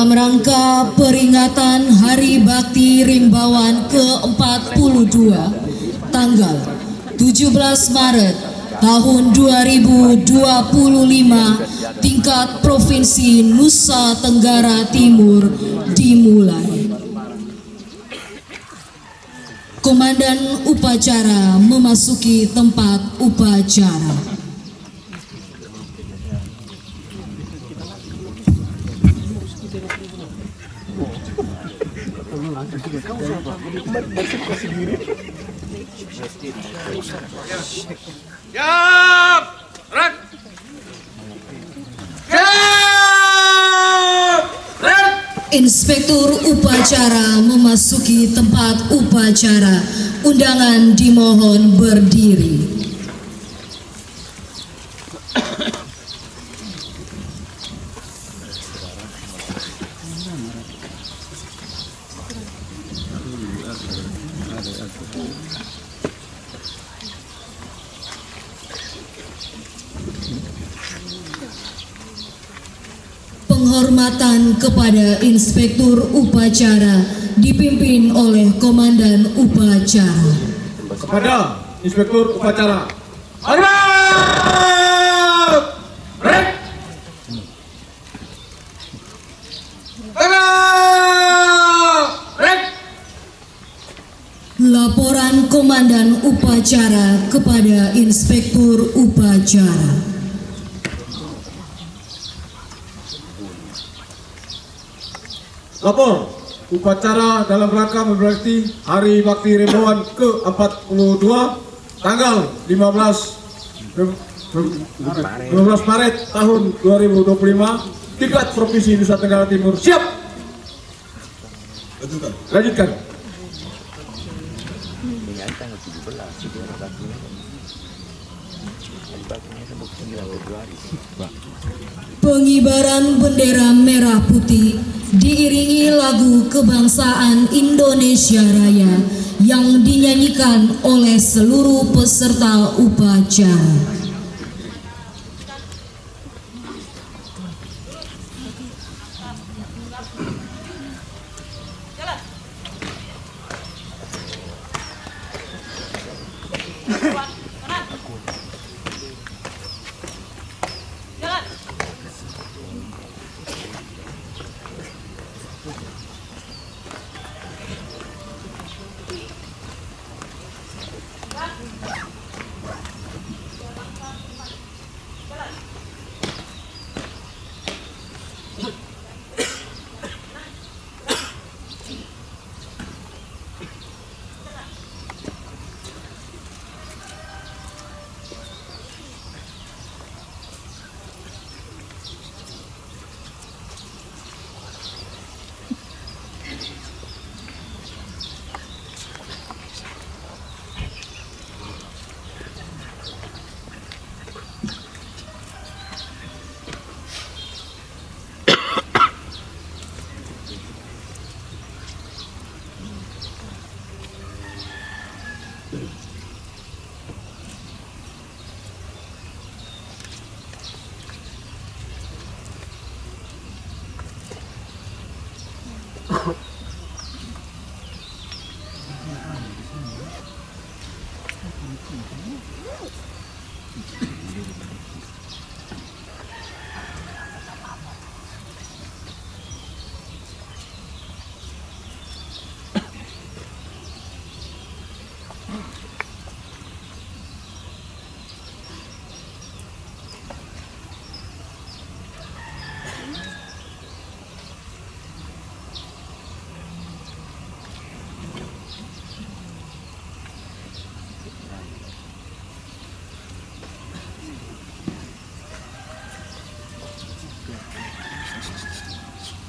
dalam rangka peringatan Hari Bakti Rimbawan ke-42 tanggal 17 Maret tahun 2025 tingkat Provinsi Nusa Tenggara Timur dimulai. Komandan upacara memasuki tempat upacara. Inspektur upacara memasuki tempat upacara. Undangan dimohon berdiri. Penghormatan kepada Inspektur Upacara dipimpin oleh Komandan Upacara. Kepada Inspektur Upacara, hormat! Break! Break! Laporan Komandan Upacara kepada Inspektur Upacara. Lapor, upacara dalam rangka memperingati Hari Bakti Rimbawan ke-42 tanggal 15 Maret tahun 2025 tingkat Provinsi Nusa Tenggara Timur. Siap. Lanjutkan. Pengibaran bendera merah putih diiringi lagu kebangsaan Indonesia Raya yang dinyanyikan oleh seluruh peserta upacara.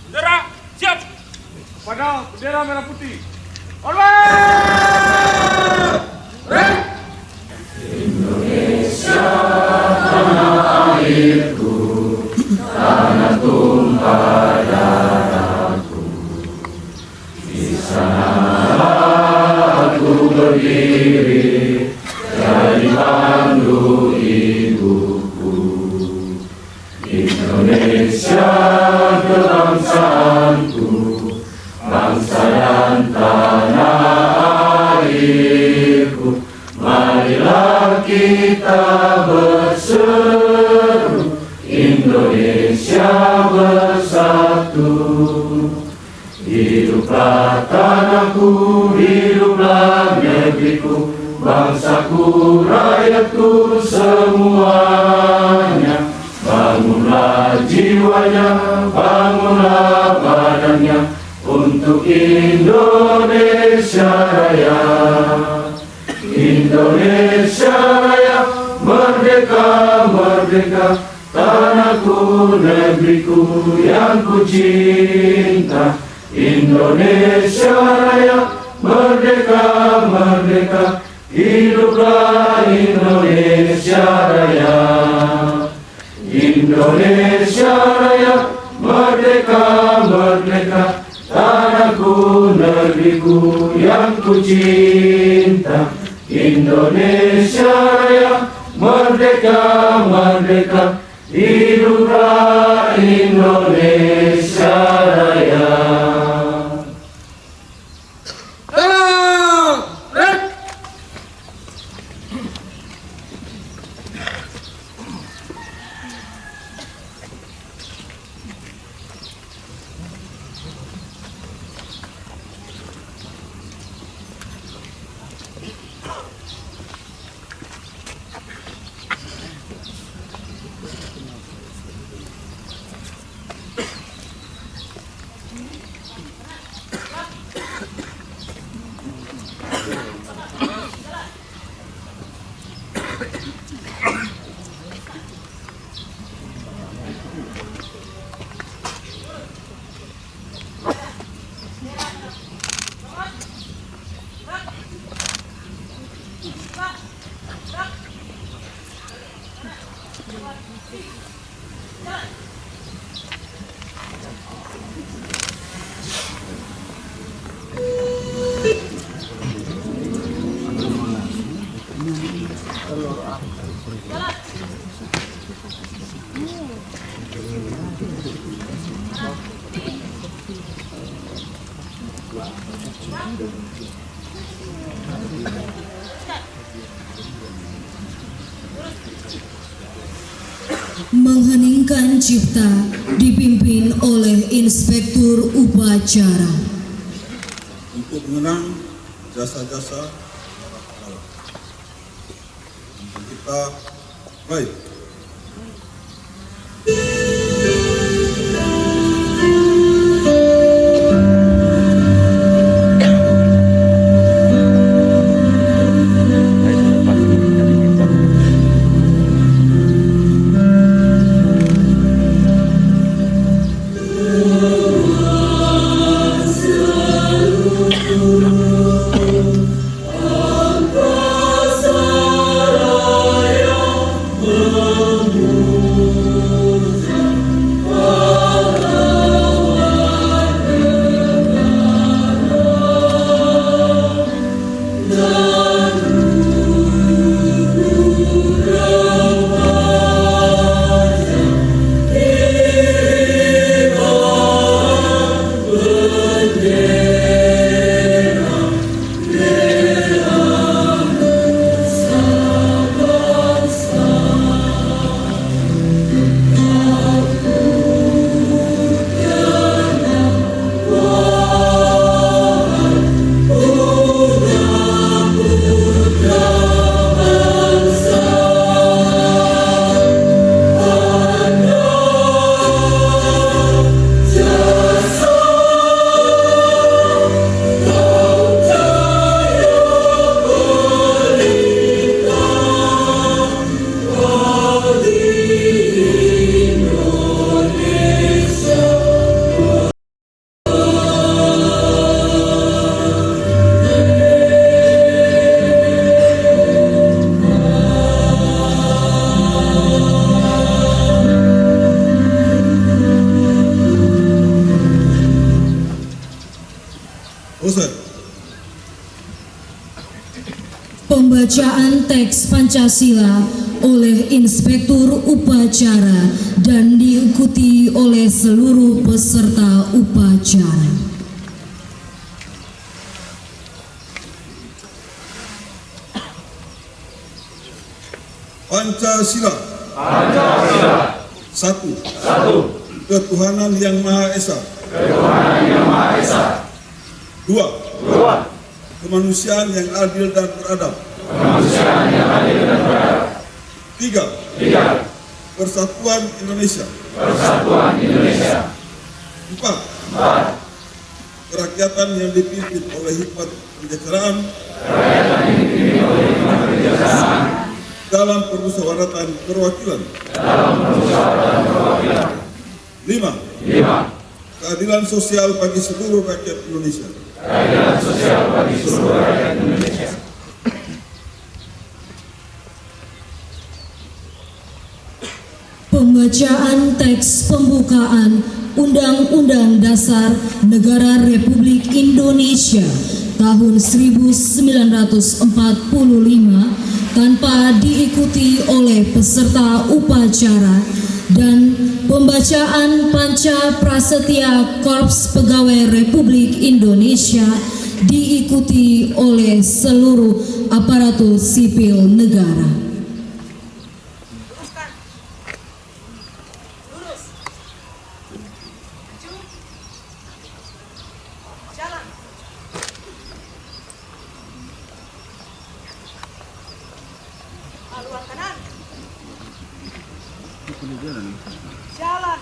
Bendera siap. Pada bendera merah putih. Hormat! Break! Indonesia tanah airku, tanah tumpah darahku. Di sana aku berdiri, jadi pandu ibuku. Indonesia kebangsaan bangsa dan tanah airku, marilah kita berseru, Indonesia bersatu. Hiduplah tanahku, hiduplah negeriku, bangsaku, rakyatku semuanya. Bangunlah jiwanya, bangunlah badannya, untuk Indonesia Raya. Indonesia Raya, merdeka, merdeka, tanahku, negeriku yang ku cinta. Indonesia Raya, merdeka, merdeka, hiduplah Indonesia Raya. Indonesia Raya, merdeka, merdeka, tanahku, negeriku yang ku cinta. Indonesia Raya, merdeka, merdeka, hiduplah Indonesia Raya. Mengheningkan cipta dipimpin oleh Inspektur Upacara. Untuk mengenang jasa-jasa para pahlawan. Untuk kita baik. Pembacaan teks Pancasila oleh Inspektur Upacara dan diikuti oleh seluruh peserta upacara. Pancasila. Satu. Ketuhanan Yang Maha Esa. Dua. Kemanusiaan yang adil dan beradab. Tiga. Persatuan Indonesia. Empat. Kerakyatan yang dipimpin oleh hikmat kebijaksanaan dalam permusyawaratan perwakilan. Lima. Keadilan sosial bagi seluruh rakyat Indonesia. Pembacaan teks pembukaan Undang-Undang Dasar Negara Republik Indonesia tahun 1945 tanpa diikuti oleh peserta upacara, dan pembacaan Panca Prasetya Korps Pegawai Republik Indonesia diikuti oleh seluruh aparatur sipil negara. Haluan kanan. Jalan.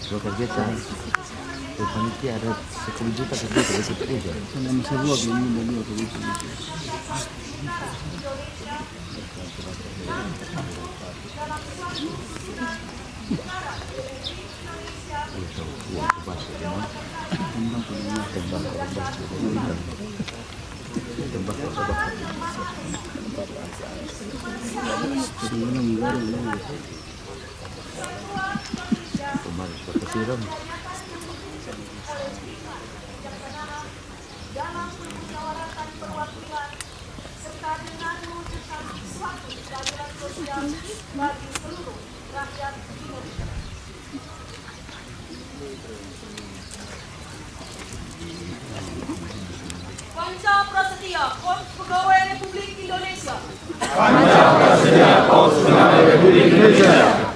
Gua kerja kan, panitia ada 10 juta kerja dari situ aja. Sama sebuah begini dan dua kerja. Dalam permusyawaratan perwakilan serta dengan mewujudkan suatu keadilan sosial bagi seluruh rakyat Indonesia. Panca Prasetya Korps Pegawai Republik Indonesia Indonesia. Prasedia Korps Pegawai Republik Indonesia.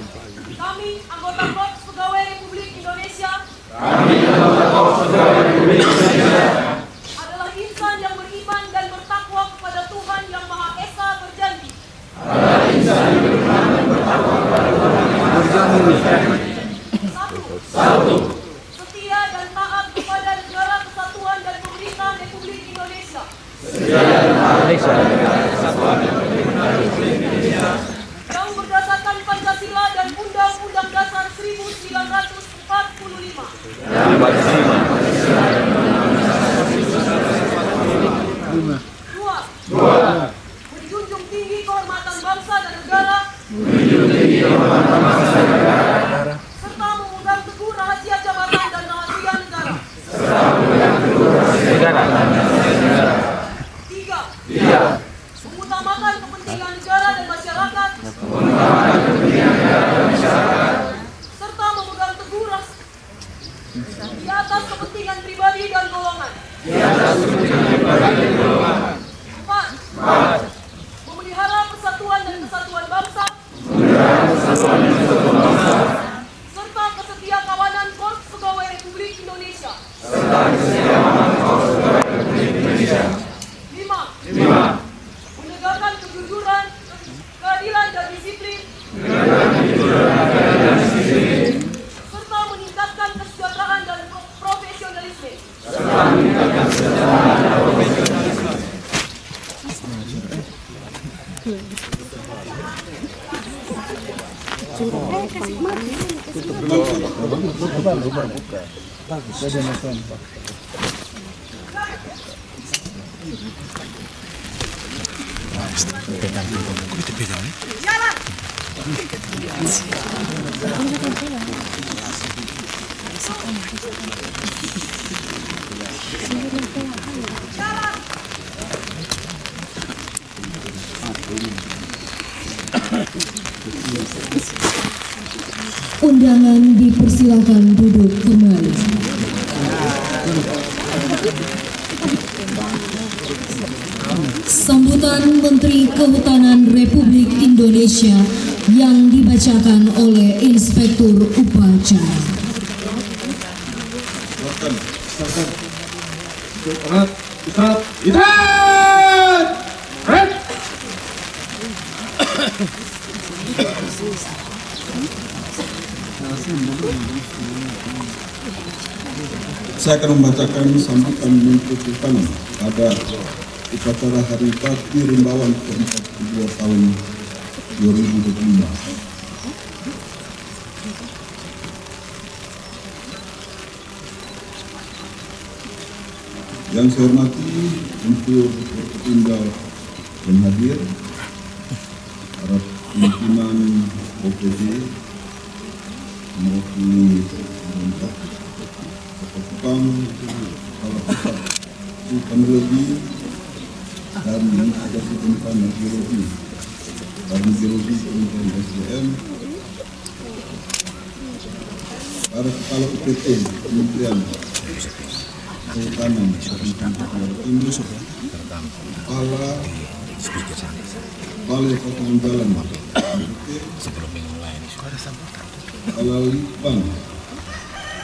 Kami, anggota Korps Pegawai Republik Indonesia, adalah insan yang beriman dan bertakwa kepada Tuhan Yang Maha Esa berjanji. Satu. Setia dan taat kepada negara kesatuan dan pemerintah Republik Indonesia. Yang berdasarkan Pancasila dan Undang-Undang Dasar 1945. Dua. Menjunjung tinggi kehormatan bangsa dan negara. Serta memegang teguh rahasia jabatan dan rahasia negara. Tiga. Mengutamakan kepentingan negara dan masyarakat. Serta memegang teguh di atas kepentingan pribadi dan golongan. 4. Memelihara persatuan dan kesatuan bangsa. Serta kesetia kawanan Korps Pegawai Republik Indonesia. 5. Menegakkan kejujuran, keadilan dan disiplin. Serta meningkatkan kesejahteraan dan profesionalisme. Undangan dipersilakan duduk kembali. Sambutan Menteri Kehutanan Republik Indonesia yang dibacakan oleh Inspektur Upacara. Saya akan membacakan sambutan Menteri Kehutanan pada upacara Hari Bakti Rimbawan ke-42 tahun 2025. Yang saya hormati untuk tinggal dan hadir para pimpinan OPD mewakili pemerintah, Kepang, Kepala Pusat Teknologi dan Mitigasi Bencana Geologi dan Geologi Kementerian SDM, para Kepala UPT Kementerian Kehutanan Timur, Kepala Balai Potongan Jalan, Kepala Litbang,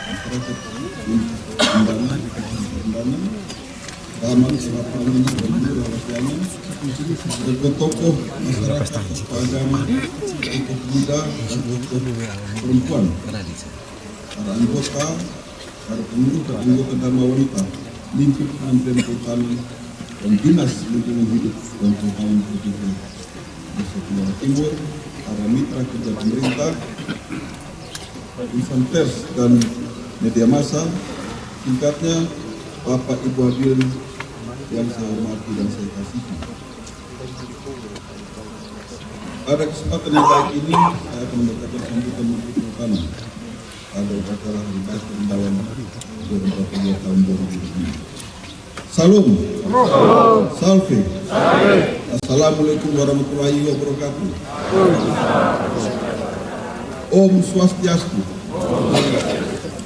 Masyarakat Undangan, Taman Serapanan dan Perwakilan, tokoh masyarakat, agama, tokoh muda dan tokoh perempuan, para anggota, para pengurus dan anggota Dharma Wanita, lingkup Kementerian Kehutanan dan Dinas Lingkungan Hidup dan Kehutanan Provinsi Nusa Tenggara Timur, para mitra kerja pemerintah, insan pers dan media massa, singkatnya Bapak Ibu hadirin yang saya hormati dan saya kasihi. Pada kesempatan yang baik ini, saya akan membacakan sambutan Menteri Kehutanan pada upacara Hari Bakti Rimbawan 2022 tahun 2025. Salam. Salve. Assalamualaikum warahmatullahi wabarakatuh. Om Swastiastu.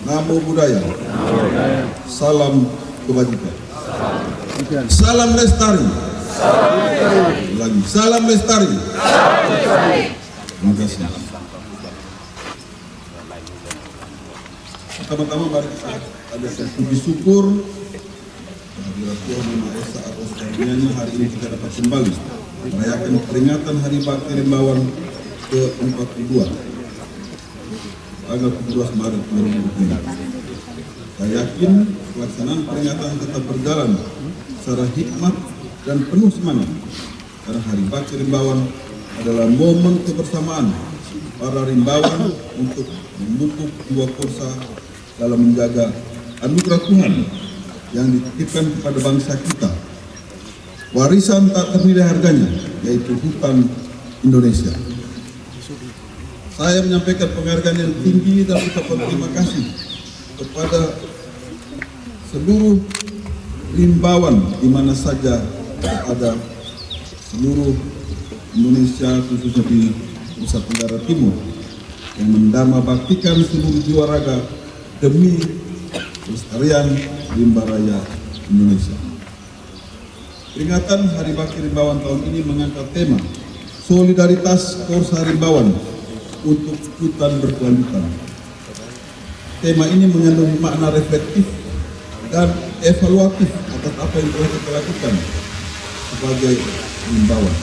Namo Buddhaya. Salam kebajikan. Salam Lestari. Lagi. Salam lestari. Terima kasih. Pertama-tama mari kita adakan puji syukur kehadirat Tuhan Yang Maha Esa atas karunia-Nya hari ini kita dapat kembali merayakan peringatan Hari Bakti Rimbawan ke-42 tanggal 17 Maret 2020. Saya yakin pelaksanaan peringatan tetap berjalan secara hikmat dan penuh semangat karena Hari Bakti Rimbawan adalah momen kebersamaan para rimbawan untuk memupuk jiwa kursa dalam menjaga anugerah Tuhan yang dititipkan kepada bangsa kita, warisan tak ternilai harganya, yaitu hutan Indonesia. Saya menyampaikan penghargaan yang tinggi dan ucapan terima kasih kepada seluruh rimbawan di mana saja ada seluruh Indonesia, khususnya di Nusa Tenggara Timur, yang mendharma baktikan seluruh jiwa raga demi pelestarian rimba raya Indonesia. Peringatan Hari Bakti Rimbawan tahun ini mengangkat tema solidaritas Korsa Rimbawan untuk hutan berkelanjutan. Tema ini mengandung makna reflektif dan evaluatif atas apa yang telah kita lakukan sebagai rimbawan.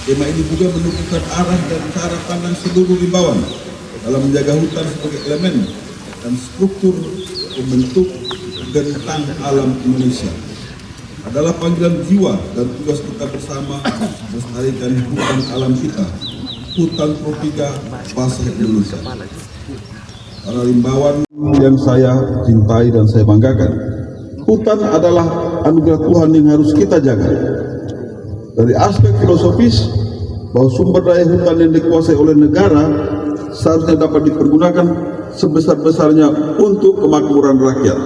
Tema ini juga menunjukkan arah dan cara pandang seluruh rimbawan dalam menjaga hutan sebagai elemen dan struktur pembentuk bentang alam Indonesia. Adalah panggilan jiwa dan tugas kita bersama melestarikan hutan alam kita, hutan tropika basah Indonesia. Para rimbawan yang saya cintai dan saya banggakan, hutan adalah anugerah Tuhan yang harus kita jaga. Dari aspek filosofis, bahwa sumber daya hutan yang dikuasai oleh negara seharusnya dapat dipergunakan sebesar-besarnya untuk kemakmuran rakyat.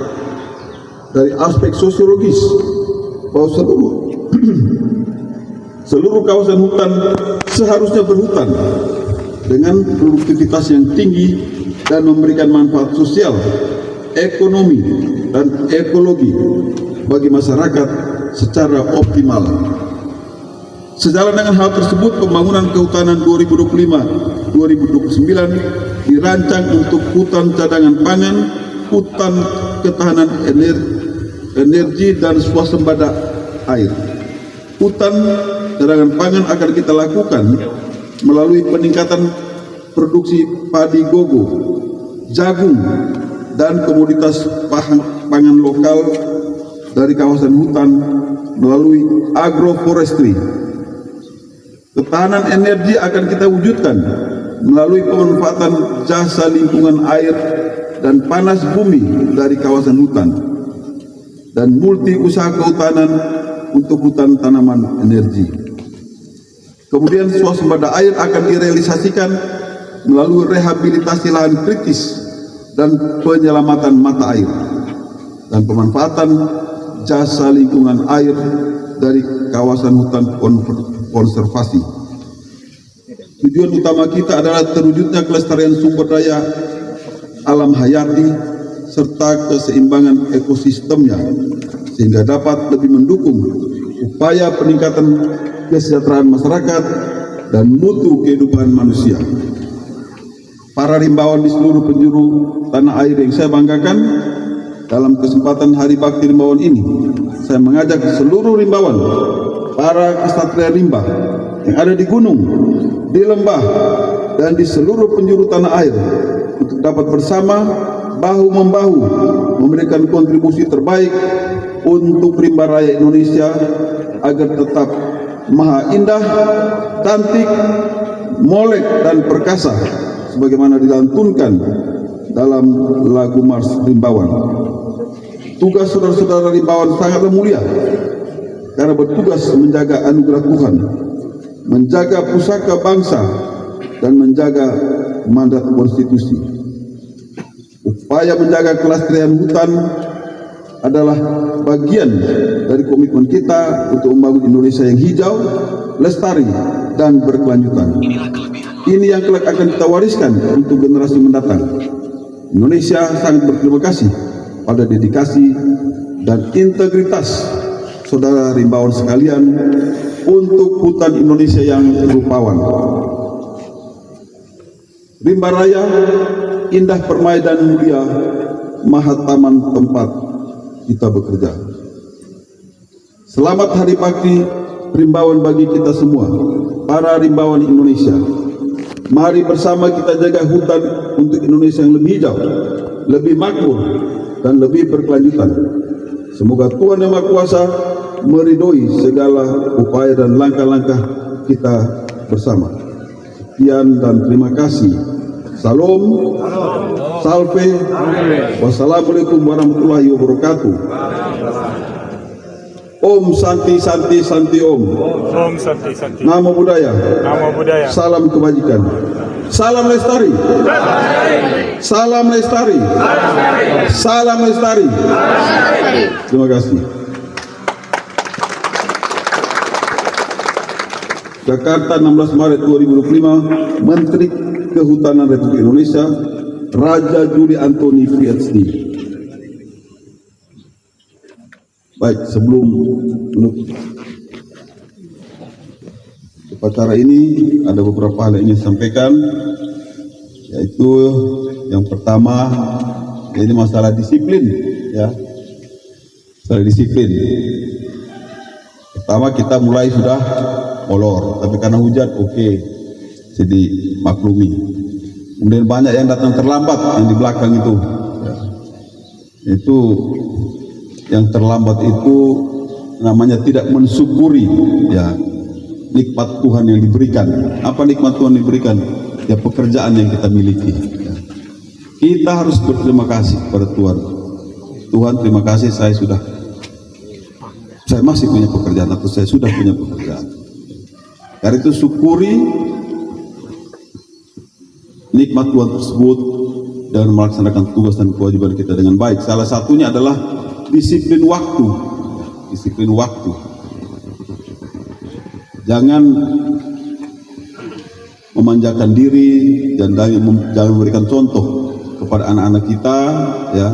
Dari aspek sosiologis, bahwa seluruh kawasan hutan seharusnya berhutan dengan produktivitas yang tinggi dan memberikan manfaat sosial, ekonomi, dan ekologi bagi masyarakat secara optimal. Sejalan dengan hal tersebut, pembangunan kehutanan 2025-2029 dirancang untuk hutan cadangan pangan, hutan ketahanan energi dan swasembada air. Hutan cadangan pangan akan kita lakukan melalui peningkatan produksi padi gogo, jagung, dan komoditas pangan lokal dari kawasan hutan melalui agroforestry. Ketahanan energi akan kita wujudkan melalui pemanfaatan jasa lingkungan air dan panas bumi dari kawasan hutan, dan multi usaha kehutanan untuk hutan tanaman energi. Kemudian swasembada air akan direalisasikan melalui rehabilitasi lahan kritis dan penyelamatan mata air, dan pemanfaatan jasa lingkungan air dari kawasan hutan konservasi. Tujuan utama kita adalah terwujudnya kelestarian sumber daya alam hayati serta keseimbangan ekosistemnya, sehingga dapat lebih mendukung upaya peningkatan kesejahteraan masyarakat dan mutu kehidupan manusia. Para rimbawan di seluruh penjuru tanah air yang saya banggakan, dalam kesempatan Hari Bakti Rimbawan ini, saya mengajak seluruh rimbawan, para kesatria rimba yang ada di gunung, di lembah, dan di seluruh penjuru tanah air untuk dapat bersama bahu-membahu memberikan kontribusi terbaik untuk rimba raya Indonesia agar tetap maha indah, cantik, molek, dan perkasa sebagaimana dilantunkan dalam lagu Mars Rimbawan. Tugas saudara-saudara rimbawan sangatlah mulia karena bertugas menjaga anugerah Tuhan, menjaga pusaka bangsa, dan menjaga mandat konstitusi. Upaya menjaga kelestarian hutan adalah bagian dari komitmen kita untuk membangun Indonesia yang hijau, lestari, dan berkelanjutan. Ini yang kelak akan kita wariskan untuk generasi mendatang. Indonesia sangat berterima kasih pada dedikasi dan integritas saudara rimbawan sekalian, untuk hutan Indonesia yang rupawan. Rimba Raya, indah permai dan mulia, mahataman tempat kita bekerja. Selamat Hari Bakti Rimbawan bagi kita semua, para rimbawan Indonesia. Mari bersama kita jaga hutan untuk Indonesia yang lebih hijau, lebih makmur, dan lebih berkelanjutan. Semoga Tuhan Yang Maha Kuasa meridhoi segala upaya dan langkah-langkah kita bersama. Sekian dan terima kasih. Salam, salve, wassalamualaikum warahmatullahi wabarakatuh. Om Santi Santi Santi Om. Om Santi Santi. Namo Buddhaya. Namo Buddhaya. Salam kebajikan. Salam lestari. Salam lestari. Salam lestari. Terima kasih. Jakarta 16 Maret 2025, Menteri Kehutanan Republik Indonesia Raja Juli Antoni PhD. Baik, sebelum menutup upacara ini ada beberapa hal yang ingin saya sampaikan, yaitu yang pertama ini masalah disiplin, ya. Masalah disiplin. Pertama kita mulai sudah molor, tapi karena hujan jadi maklumi. Kemudian banyak yang datang terlambat yang di belakang itu, ya. Itu yang terlambat itu namanya tidak mensyukuri, ya, nikmat Tuhan yang diberikan. Apa nikmat Tuhan yang diberikan? Ya, pekerjaan yang kita miliki, ya. Kita harus berterima kasih kepada Tuhan. Tuhan, terima kasih saya masih punya pekerjaan, atau saya sudah punya pekerjaan. Karena itu syukuri nikmat Tuhan tersebut dan melaksanakan tugas dan kewajiban kita dengan baik. Salah satunya adalah disiplin waktu. Disiplin waktu. Jangan memanjakan diri dan jangan memberikan contoh kepada anak-anak kita, ya,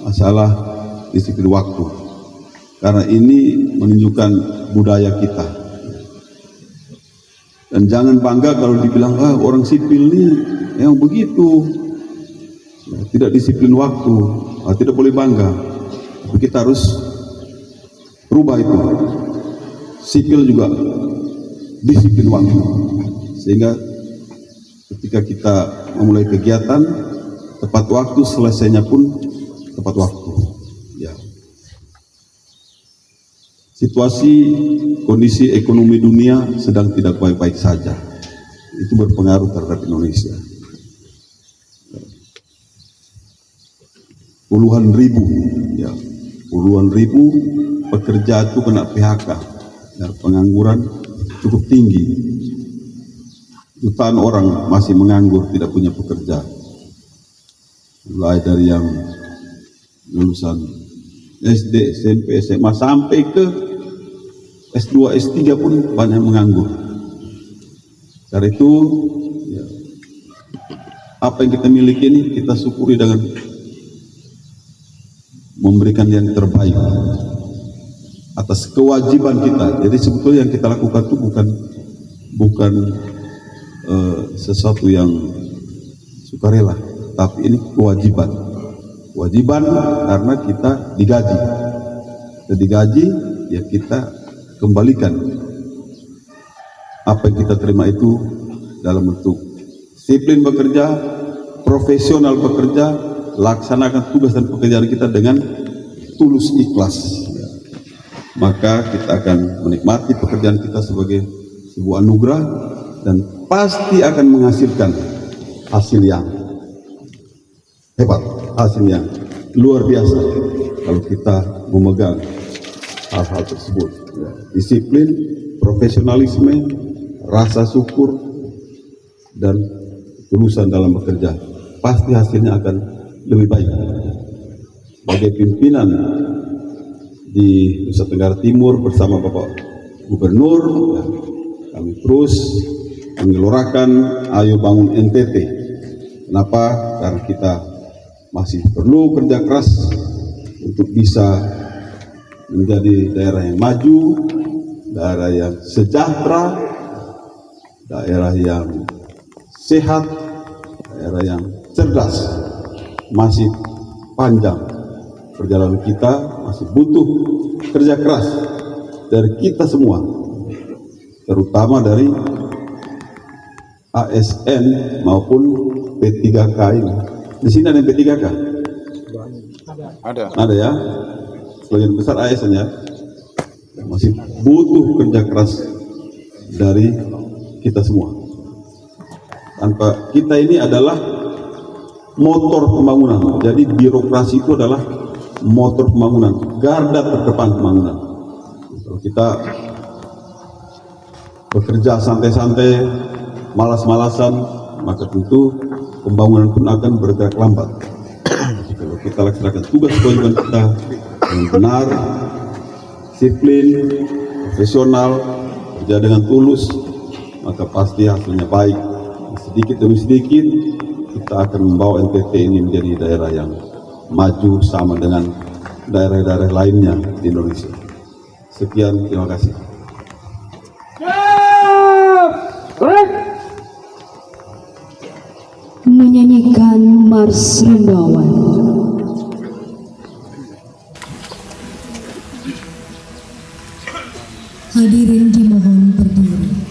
masalah disiplin waktu. Karena ini menunjukkan budaya kita. Dan jangan bangga kalau dibilang, orang sipil nih yang begitu, ya, tidak disiplin waktu. Tidak boleh bangga. Tapi kita harus rubah itu. Sipil juga disiplin waktu, sehingga ketika kita memulai kegiatan tepat waktu, selesainya pun tepat waktu, ya. Situasi kondisi ekonomi dunia sedang tidak baik-baik saja. Itu berpengaruh terhadap Indonesia. Puluhan ribu, ya, puluhan ribu pekerja itu kena PHK, ya, pengangguran cukup tinggi. Jutaan orang masih menganggur, tidak punya pekerja. Mulai dari yang lulusan SD, SMP, SMA sampai ke S2, S3 pun banyak menganggur. Karena itu, ya, apa yang kita miliki ini kita syukuri dengan memberikan yang terbaik atas kewajiban kita. Jadi sebetulnya yang kita lakukan itu bukan sesuatu yang sukarela, tapi ini kewajiban. Kewajiban karena kita digaji. Kita digaji, ya kita kembalikan apa yang kita terima itu dalam bentuk disiplin bekerja, profesional bekerja, laksanakan tugas dan pekerjaan kita dengan tulus ikhlas. Maka kita akan menikmati pekerjaan kita sebagai sebuah anugerah dan pasti akan menghasilkan hasil yang hebat, hasil yang luar biasa kalau kita memegang hal-hal tersebut. Disiplin, profesionalisme, rasa syukur, dan ketulusan dalam bekerja, pasti hasilnya akan lebih baik. Sebagai pimpinan di Nusa Tenggara Timur bersama Bapak Gubernur, kami terus menggelorakan Ayo Bangun NTT. Kenapa? Karena kita masih perlu kerja keras untuk bisa menjadi daerah yang maju, daerah yang sejahtera, daerah yang sehat, daerah yang cerdas. Masih panjang perjalanan kita, masih butuh kerja keras dari kita semua, terutama dari ASN maupun P3K ini. Di sini ada yang P3K? Ada ya. Sebagian besar ASN ya. Masih butuh kerja keras dari kita semua. Tanpa kita ini adalah motor pembangunan. Jadi birokrasi itu adalah motor pembangunan, garda terdepan pembangunan. Kalau kita bekerja santai-santai, malas-malasan, maka tentu pembangunan pun akan bergerak lambat. Jadi kalau kita laksanakan tugas kewajiban kita dengan benar, disiplin, profesional, kerja dengan tulus, maka pasti hasilnya baik. Sedikit demi sedikit kita akan membawa NTT ini menjadi daerah yang maju sama dengan daerah-daerah lainnya di Indonesia. Sekian, terima kasih. Menyanyikan Mars Rimbawan. Hadirin dimohon berdiri.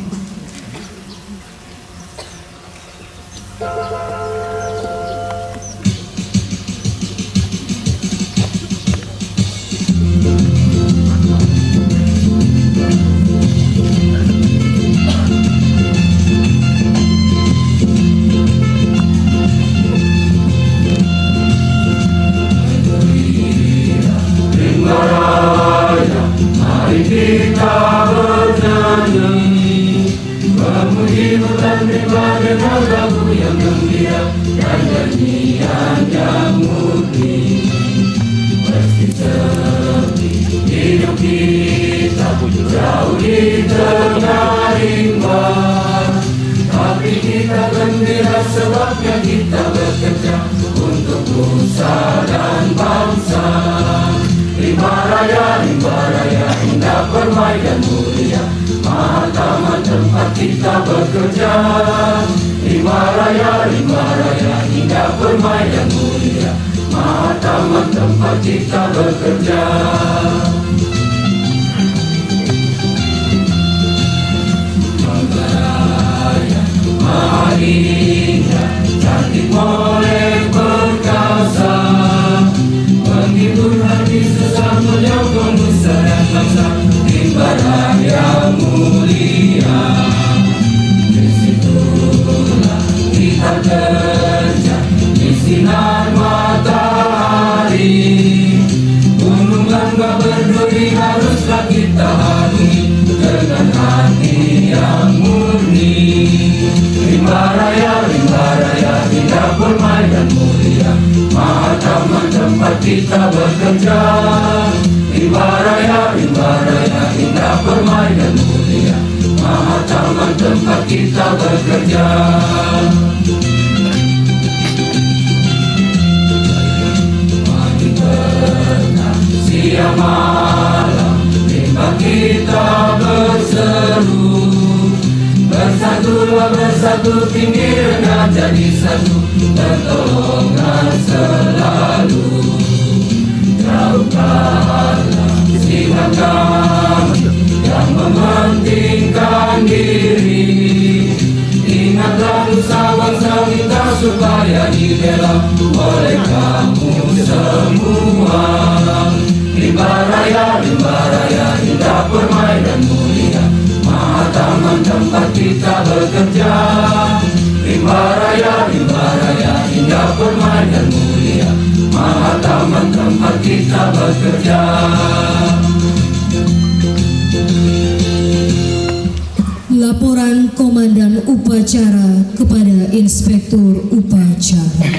Laporan Komandan Upacara kepada Inspektur Upacara.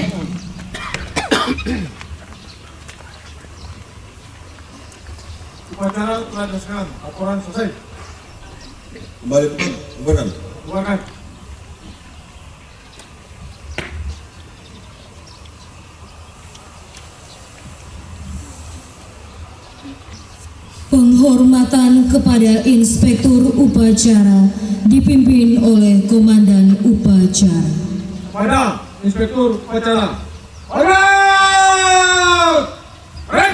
Upacara telah dilaksanakan. Laporan selesai. Kembali bubarkan. Bubarkan. Penghormatan kepada Inspektur Upacara dipimpin oleh Komandan Upacara. Pada Inspektur Upacara. Order! Rek!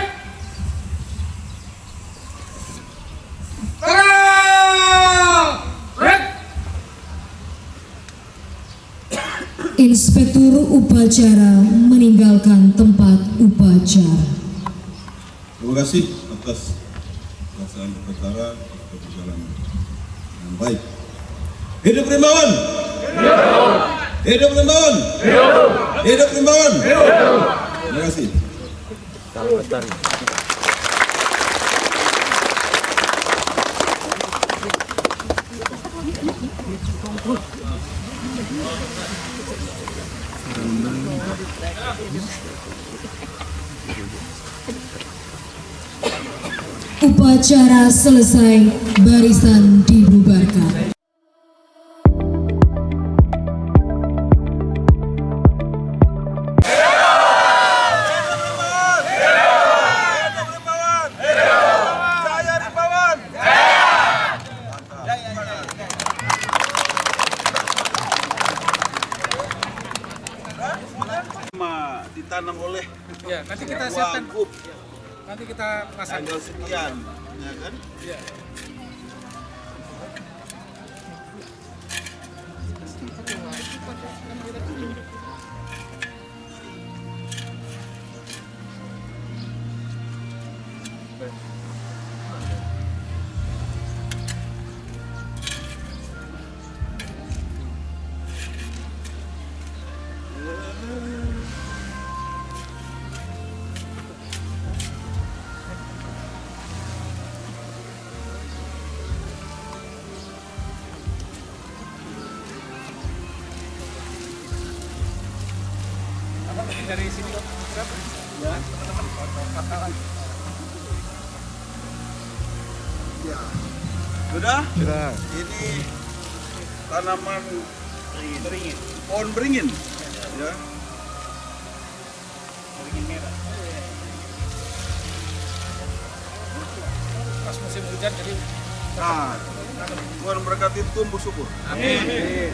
Rek! Inspektur Upacara meninggalkan tempat upacara. Terima kasih atas pelaksanaan upacara yang berjalan dengan baik. Hidup Rimbawan! Hidup Rimbawan! Hidup Rimbawan! Terima kasih. Upacara selesai, barisan dibubarkan. Ditanam oleh Ya, nanti kita siapkan. Wagub Nanti kita pasang. tanggal sekian, ya kan? Ya. Dari sini kok. Ya. Ya. Sudah? Sudah. Ini tanaman beringin. Pohon beringin. Ya. Beringin merah. Pas musim hujan jadi Nah, Tuhan berkati tumbuh subur. amin.